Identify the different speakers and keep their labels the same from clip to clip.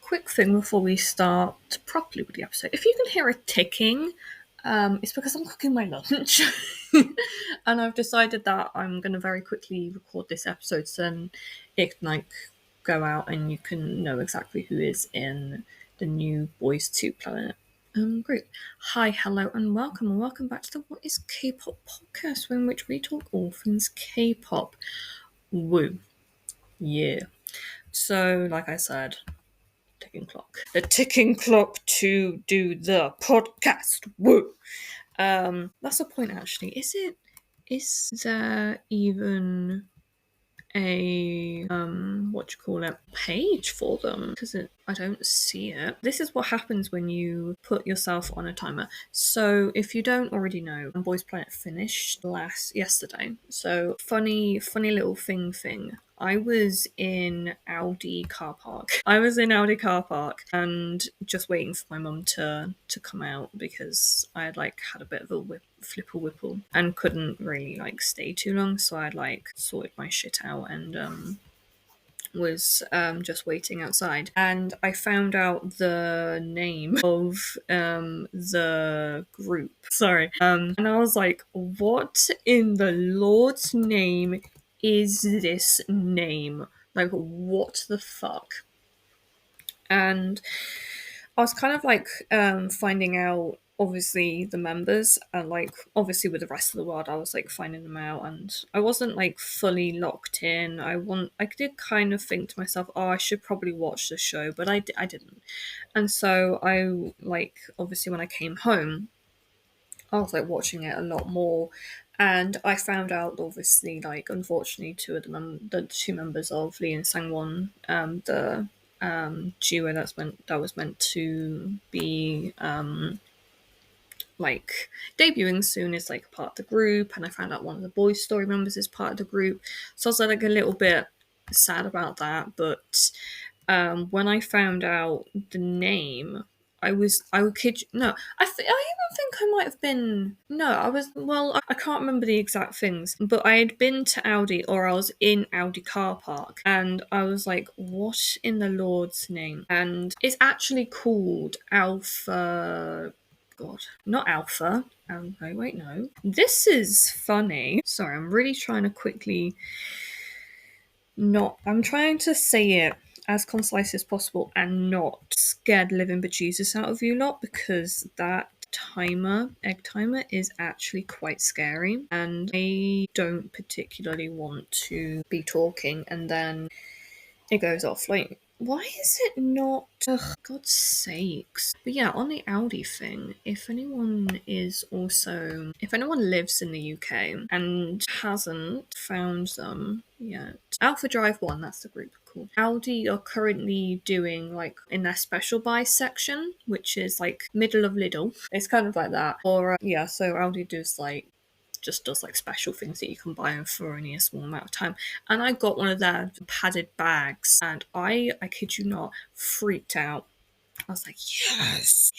Speaker 1: quick thing before we start properly with the episode. If you can hear a ticking, it's because I'm cooking my lunch. And I've decided that I'm going to very quickly record this episode so then it can go out and you can know exactly who is in the new Boys 2 Planet group. Hi, hello, and welcome back to the What is K-pop podcast, in which we talk all things K-pop. Woo. Yeah. So, like I said, the ticking clock to do the podcast. Woo. That's the point actually. Is there even a page for them? Because I don't see it. This is what happens when you put yourself on a timer. So if you don't already know, Boys Planet finished yesterday. So funny little thing. I was in Aldi car park. And just waiting for my mum to come out because I had had a bit of a flipper whipple and couldn't really stay too long, so I'd sorted my shit out and was just waiting outside, and I found out the name of the group. Sorry. And I was like, what in the Lord's name is this name? What the fuck? And I was kind of finding out obviously the members, and obviously with the rest of the world I was finding them out, and I wasn't fully locked in. I did kind of think to myself, oh, I should probably watch the show, but I didn't. And so I obviously when I came home I was watching it a lot more, and I found out obviously unfortunately the two members of Lee and Sangwon, the duo that was meant to be debuting soon is part of the group, and I found out one of the Boys Story members is part of the group, so I was a little bit sad about that. But when I found out the name, I kid you, no, I even think I might have been, no, I was, well, I can't remember the exact things, but I had been to Aldi, or I was in Aldi car park, and I was like, what in the Lord's name? And it's actually called Alpha, God, not Alpha. No. This is funny. Sorry, I'm really trying to quickly I'm trying to say it as concise as possible and not scared living bejesus out of you lot, because that egg timer is actually quite scary, and I don't particularly want to be talking and then it goes off. Why is it not? Ugh, God's sakes. But yeah, on the Aldi thing, if anyone lives in the UK and hasn't found them yet, Alpha Drive 1, that's the group called. Aldi are currently doing in their special buy section, which is middle of Lidl. It's kind of like that. Or so Aldi does special things that you can buy for only a small amount of time. And I got one of their padded bags, and I kid you not, freaked out. I was like, yes.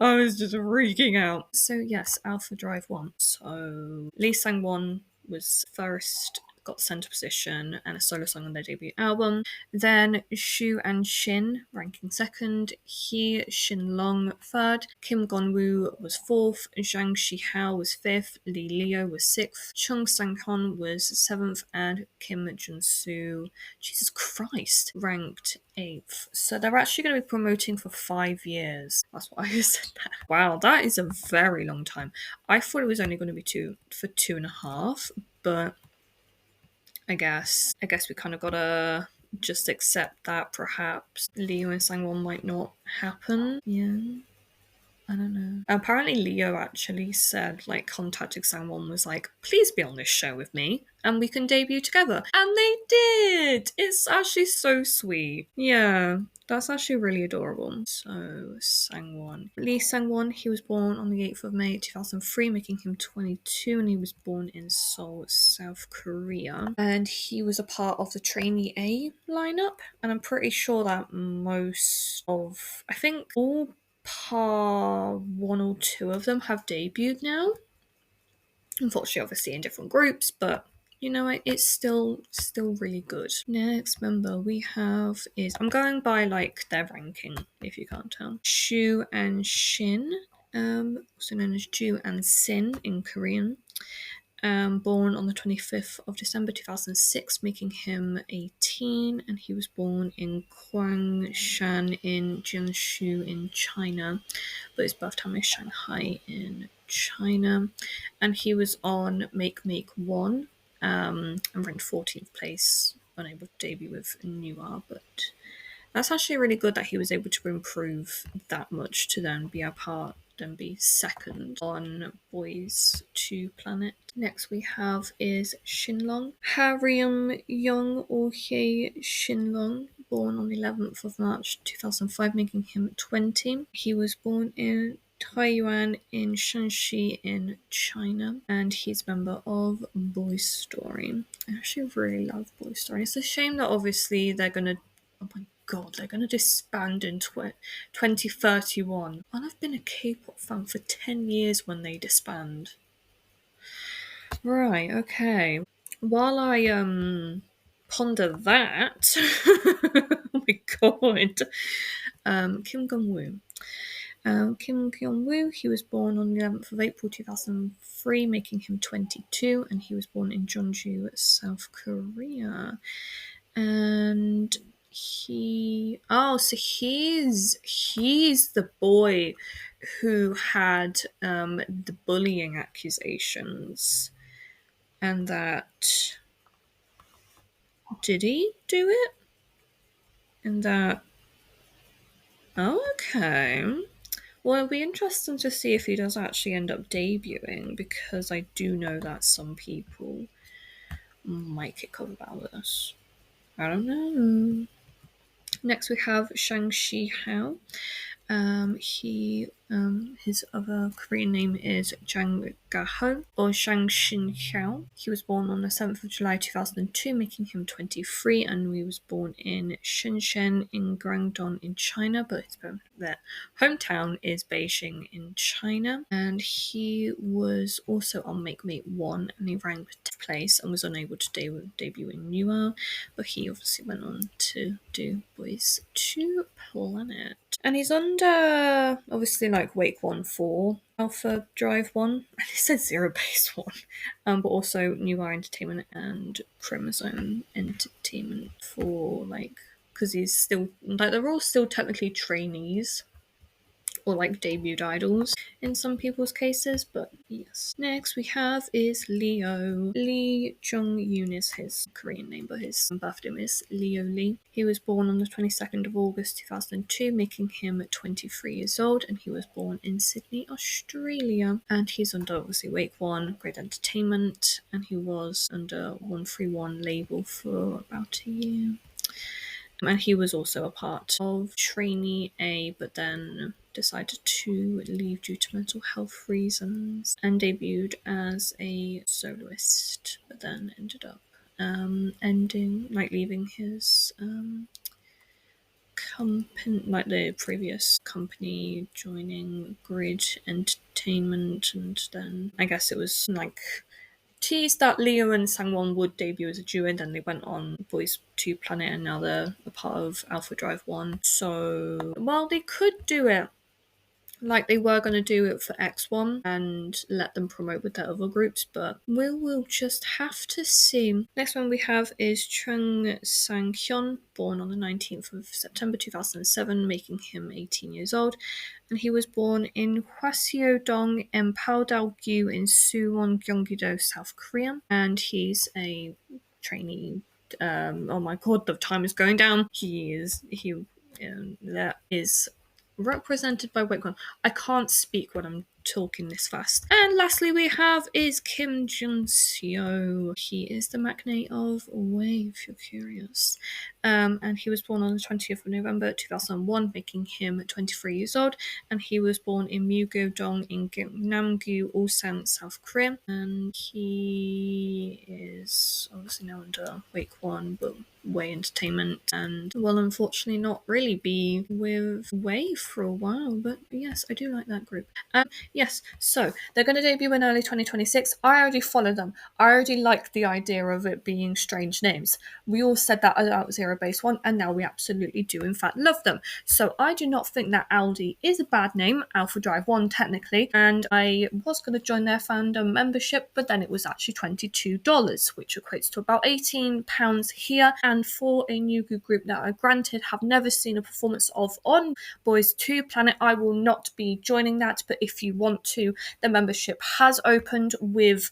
Speaker 1: I was just freaking out. So yes, Alpha Drive 1. So Lee Sang-won was first, got center position and a solo song on their debut album. Then Shu and Shin ranking second, Hee Shin Long third, Kim Gon-woo was fourth, Zhang Shihao was fifth, Lee Leo was sixth, Chung Sang-hon was seventh, and Kim Jun-soo, Jesus Christ, ranked eighth. So they're actually going to be promoting for 5 years. That's why I said that. Wow, that is a very long time. I thought it was only going to be 2.5, but I guess we kind of gotta just accept that perhaps Leo and Sangwon might not happen. Yeah. I don't know. Apparently Leo actually said, contacted Sangwon, was please be on this show with me and we can debut together. And they did! It's actually so sweet. Yeah, that's actually really adorable. So, Sangwon. Lee Sangwon, he was born on the 8th of May 2003, making him 22, and he was born in Seoul, South Korea. And he was a part of the Trainee A lineup, and I'm pretty sure that I think all one or two of them have debuted now. Unfortunately, obviously in different groups, but you know what, it's still really good. Next member we have is, I'm going by like their ranking if you can't tell, Shu and Shin, also known as Ju and Sin in Korean. Born on the 25th of December 2006, making him 18, and he was born in Kwangshan in Jiangsu in China, but his birth time is Shanghai in China. And he was on Make 1, and ranked 14th place, unable to debut with Noir, but that's actually really good that he was able to improve that much to then be a part and be second on Boys to Planet. Next we have is Shinlong. Harium Young Orhye Shinlong, born on the 11th of March 2005, making him 20. He was born in Taiwan in Shanxi in China, and he's a member of Boys Story. I actually really love Boys Story. It's a shame that obviously they're gonna, oh my god, they're gonna disband in 2031. And I've been a K-pop fan for 10 years when they disband. Right, okay. While I ponder that, oh my god, Kim Gung-woo. Kim Kyung-woo, he was born on the 11th of April 2003, making him 22, and he was born in Jeonju, South Korea. And so he's the boy who had the bullying accusations, and that, did he do it? And that, oh, okay. Well, it'll be interesting to see if he does actually end up debuting, because I do know that some people might kick off about this. I don't know. Next we have Shang-Shi Hao. His other Korean name is Jang Ga-ho, or Shang Shin Xiao. He was born on the 7th of July 2002, making him 23, and he was born in Shenzhen in Guangdong in China, but his hometown is Beijing in China. And he was also on Make 1, and he ranked 10th place and was unable to debut in Noir, but he obviously went on to do Boys to Planet. And he's under, obviously, like Wake 1 4, Alpha Drive 1, and it said Zero Base 1, but also New Eye Entertainment and Chromosome Entertainment for, like, because he's still, like, they're all still technically trainees, or like debuted idols in some people's cases, but yes. Next we have is Leo. Lee Jung-yoon is his Korean name, but his birth name is Leo Lee. He was born on the 22nd of August 2002, making him 23 years old, and he was born in Sydney, Australia. And he's under, obviously, Wake 1, Great Entertainment, and he was under 131 label for about a year. And he was also a part of Trainee A, but then decided to leave due to mental health reasons, and debuted as a soloist, but then ended up leaving his company, like the previous company, joining Grid Entertainment, and then I guess it was like teased that Leo and Sangwon would debut as a duo, and then they went on Boys to Planet, and now they're a part of Alpha Drive 1. So, well, they could do it like they were going to do it for X1 and let them promote with their other groups, but we'll just have to see. Next one we have is Chung Sang-hyun, born on the 19th of September 2007, making him 18 years old, and he was born in Hwaseo-dong and Paodal-gyu in Suwon, Gyeonggi-do, South Korea, and he's a trainee. Oh my god, the time is going down. That is represented by Wake 1. I can't speak when I'm talking this fast. And lastly we have is Kim Jun-seo. He is the magnate of Way, if you're curious. And he was born on the 20th of November 2001, making him 23 years old. And he was born in Mugeo-dong in Namgu, Ulsan, South Korea. And he is obviously now under Wake One, but Way Entertainment, and will unfortunately not really be with Way for a while. But yes, I do like that group. Yes, so they're going to debut in early 2026. I already follow them. I already like the idea of it being strange names. We all said that about Zero Base One, and now we absolutely do, in fact, love them. So I do not think that Aldi is a bad name, Alpha Drive 1 technically, and I was going to join their fandom membership, but then it was actually $22, which equates to about £18 here. And for a new group that I granted have never seen a performance of on Boys 2 Planet, I will not be joining that, but if you want to, the membership has opened with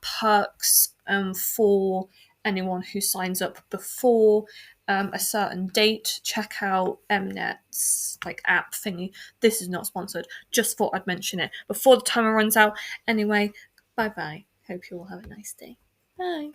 Speaker 1: perks for anyone who signs up before a certain date. Check out Mnet's app thingy. This is not sponsored, just thought I'd mention it before the timer runs out. Anyway, bye bye, hope you all have a nice day. Bye.